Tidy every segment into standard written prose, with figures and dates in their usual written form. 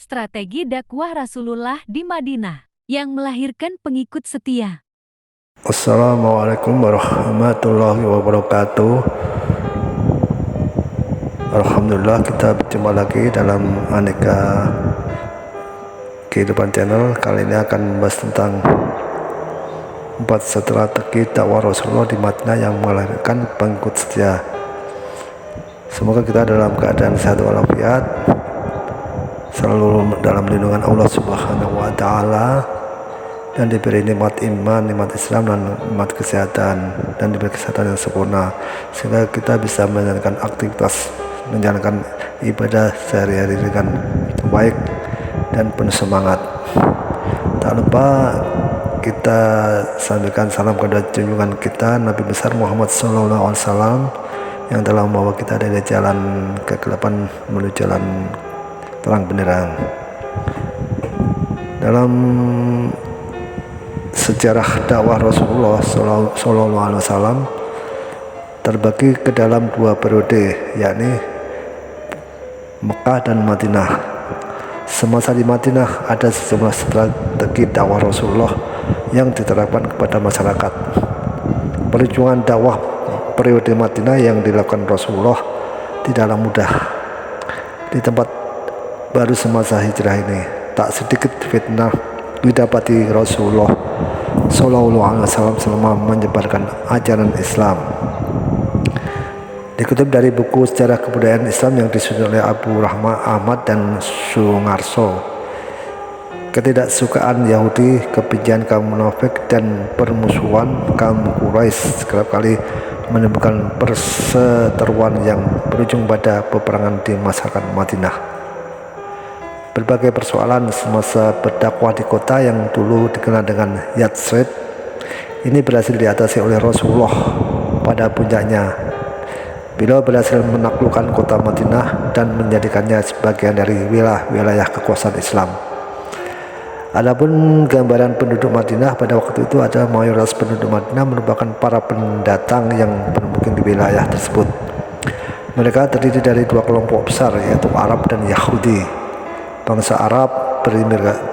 Strategi dakwah Rasulullah di Madinah yang melahirkan pengikut setia. Assalamualaikum warahmatullahi wabarakatuh. Alhamdulillah, kita berjumpa lagi dalam Aneka Kehidupan Channel. Kali ini akan membahas tentang 4 strategi dakwah Rasulullah di Madinah yang melahirkan pengikut setia. Semoga kita dalam keadaan sehat walafiat, selalu dalam lindungan Allah Subhanahu wa Ta'ala, dan diberi nikmat iman, nikmat Islam, dan nikmat kesehatan, dan diberi kesehatan yang sempurna, sehingga kita bisa menjalankan aktivitas, menjalankan ibadah sehari-hari dengan baik dan penuh semangat. Tak lupa kita sampaikan salam kepada junjungan kita Nabi besar Muhammad SAW yang telah membawa kita dari jalan kegelapan menuju jalan terang benderang. Dalam sejarah dakwah Rasulullah SAW terbagi ke dalam 2 periode, yakni Mekah dan Madinah. Semasa di Madinah ada sejumlah strategi dakwah Rasulullah yang diterapkan kepada masyarakat. Perjuangan dakwah periode Madinah yang dilakukan Rasulullah tidaklah mudah. Di tempat baru semasa hijrah ini, tak sedikit fitnah didapati Rasulullah SAW selama menyebarkan ajaran Islam. Dikutip dari buku Sejarah Kebudayaan Islam yang disusun oleh Abu Rahma Ahmad dan Sungarso, ketidaksukaan Yahudi, kebencian kaum munafik, dan permusuhan kaum Quraisy kerap kali menimbulkan perseteruan yang berujung pada peperangan di masyarakat Madinah. Berbagai persoalan semasa berdakwah di kota yang dulu dikenal dengan Yatsrib ini berhasil diatasi oleh Rasulullah pada puncaknya. Beliau berhasil menaklukkan kota Madinah dan menjadikannya sebagian dari wilayah kekuasaan Islam. Adapun gambaran penduduk Madinah pada waktu itu ada mayoritas penduduk Madinah merupakan para pendatang yang bermukim di wilayah tersebut. Mereka terdiri dari 2 kelompok besar, yaitu Arab dan Yahudi. Bangsa Arab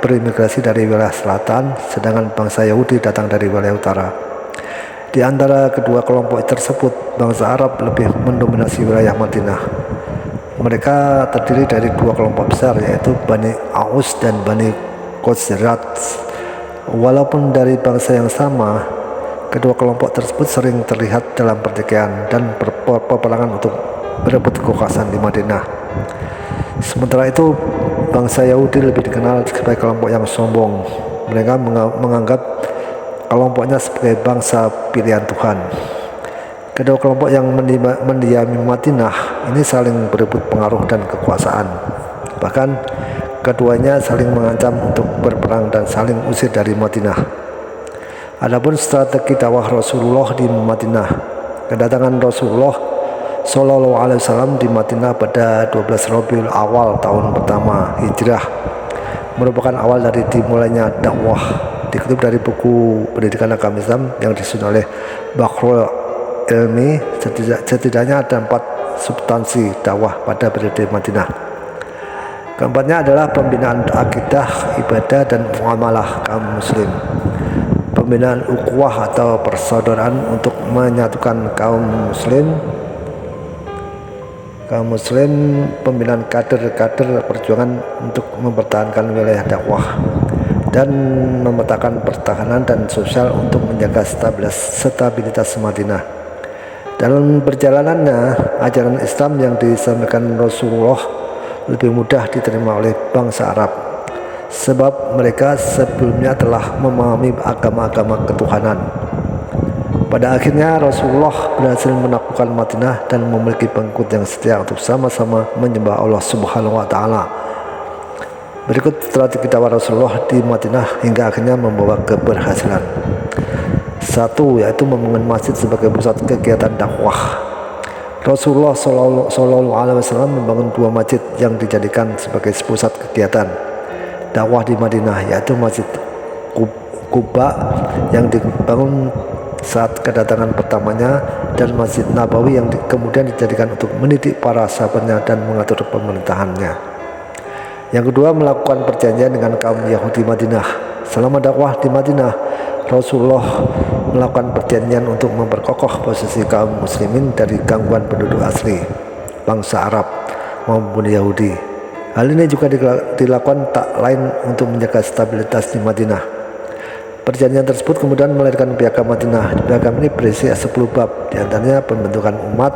berimigrasi dari wilayah selatan, sedangkan bangsa Yahudi datang dari wilayah utara. Di antara kedua kelompok tersebut, bangsa Arab lebih mendominasi wilayah Madinah. Mereka terdiri dari 2 kelompok besar, yaitu Bani Aus dan Bani Khazraj. Walaupun dari bangsa yang sama, kedua kelompok tersebut sering terlihat dalam pertikaian dan peperangan untuk berebut kekuasaan di Madinah. Sementara itu, bangsa Yahudi lebih dikenal sebagai kelompok yang sombong. Mereka menganggap kelompoknya sebagai bangsa pilihan Tuhan. Kedua kelompok yang mendiami Madinah ini saling berebut pengaruh dan kekuasaan. Bahkan keduanya saling mengancam untuk berperang dan saling usir dari Madinah. Adapun strategi dakwah Rasulullah di Madinah, kedatangan Rasulullah SAW di Madinah pada 12 Rabiul Awal tahun pertama Hijrah merupakan awal dari dimulainya dakwah. Dikutip dari buku Pendidikan Agama Islam yang disusun oleh Bakhrul Ilmi, setidaknya ada 4 substansi dakwah pada periode Madinah. Keempatnya adalah pembinaan akidah, ibadah, dan muamalah kaum muslim, pembinaan ukhuwah atau persaudaraan untuk menyatukan kaum muslim, pembinaan kader-kader perjuangan untuk mempertahankan wilayah dakwah, dan memetakan pertahanan dan sosial untuk menjaga stabilitas Madinah. Dalam perjalanannya, ajaran Islam yang disampaikan Rasulullah lebih mudah diterima oleh bangsa Arab, sebab mereka sebelumnya telah memahami agama-agama ketuhanan. Pada akhirnya Rasulullah berhasil menaklukkan Madinah dan memiliki pengikut yang setia untuk sama-sama menyembah Allah Subhanahu wa Ta'ala. Berikut strategi dakwah Rasulullah di Madinah hingga akhirnya membawa keberhasilan. 1. Yaitu membangun masjid sebagai pusat kegiatan dakwah. Rasulullah SAW membangun 2 masjid yang dijadikan sebagai pusat kegiatan dakwah di Madinah, yaitu Masjid Quba yang dibangun saat kedatangan pertamanya, dan Masjid Nabawi yang kemudian dijadikan untuk mendidik para sahabatnya dan mengatur pemerintahannya. Yang kedua, melakukan perjanjian dengan kaum Yahudi Madinah. Selama dakwah di Madinah, Rasulullah melakukan perjanjian untuk memperkokoh posisi kaum muslimin dari gangguan penduduk asli, bangsa Arab maupun Yahudi. Hal ini juga dilakukan tak lain untuk menjaga stabilitas di Madinah. Perjanjian tersebut kemudian melahirkan Piagam Madinah. Piagam ini berisi 10 bab, diantaranya pembentukan umat,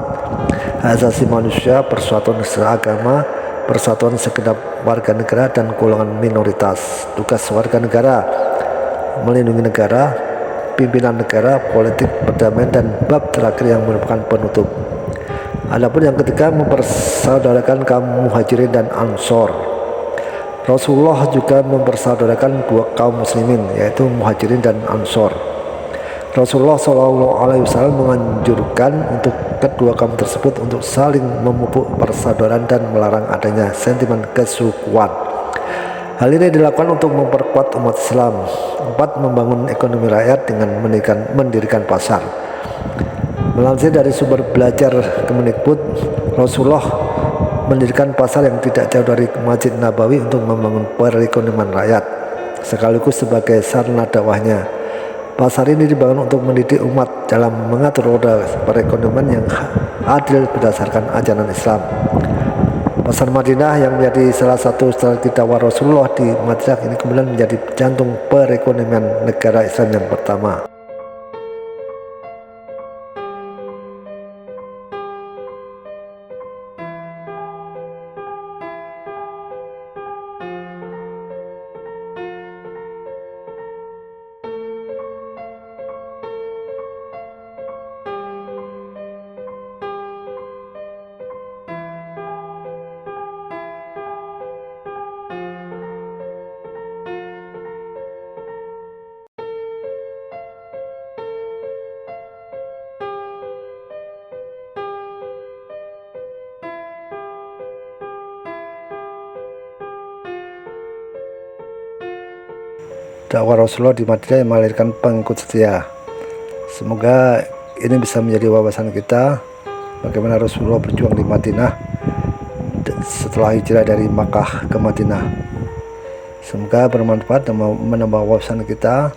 hak asasi manusia, persatuan seragama, persatuan segenap warga negara dan golongan minoritas, tugas warga negara, melindungi negara, pimpinan negara, politik, perdamaian, dan bab terakhir yang merupakan penutup. Adapun yang ketiga, mempersaudarakan kaum Muhajirin dan Ansor. Rasulullah juga mempersaudarakan dua kaum muslimin, yaitu Muhajirin dan Ansor. Rasulullah SAW menganjurkan untuk kedua kaum tersebut untuk saling memupuk persaudaraan dan melarang adanya sentimen kesukuan. Hal ini dilakukan untuk memperkuat umat Islam. 4. Membangun ekonomi rakyat dengan mendirikan pasar. Melansir dari sumber belajar Kemendikbud, Rasulullah mendirikan pasar yang tidak jauh dari Masjid Nabawi untuk membangun perekonomian rakyat, sekaligus sebagai sarana dakwahnya. Pasar ini dibangun untuk mendidik umat dalam mengatur roda perekonomian yang adil berdasarkan ajaran Islam. Pasar Madinah yang menjadi salah satu strategi dakwah Rasulullah di Madinah ini kemudian menjadi jantung perekonomian negara Islam yang pertama. Dakwah Rasulullah di Madinah yang melahirkan pengikut setia. Semoga ini bisa menjadi wawasan kita bagaimana Rasulullah berjuang di Madinah setelah hijrah dari Makkah ke Madinah. Semoga bermanfaat dan menambah wawasan kita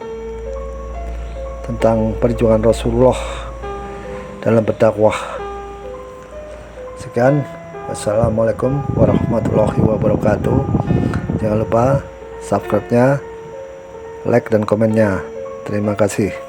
tentang perjuangan Rasulullah dalam berdakwah. Sekian, wassalamualaikum warahmatullahi wabarakatuh. Jangan lupa subscribe-nya, like dan komennya. Terima kasih.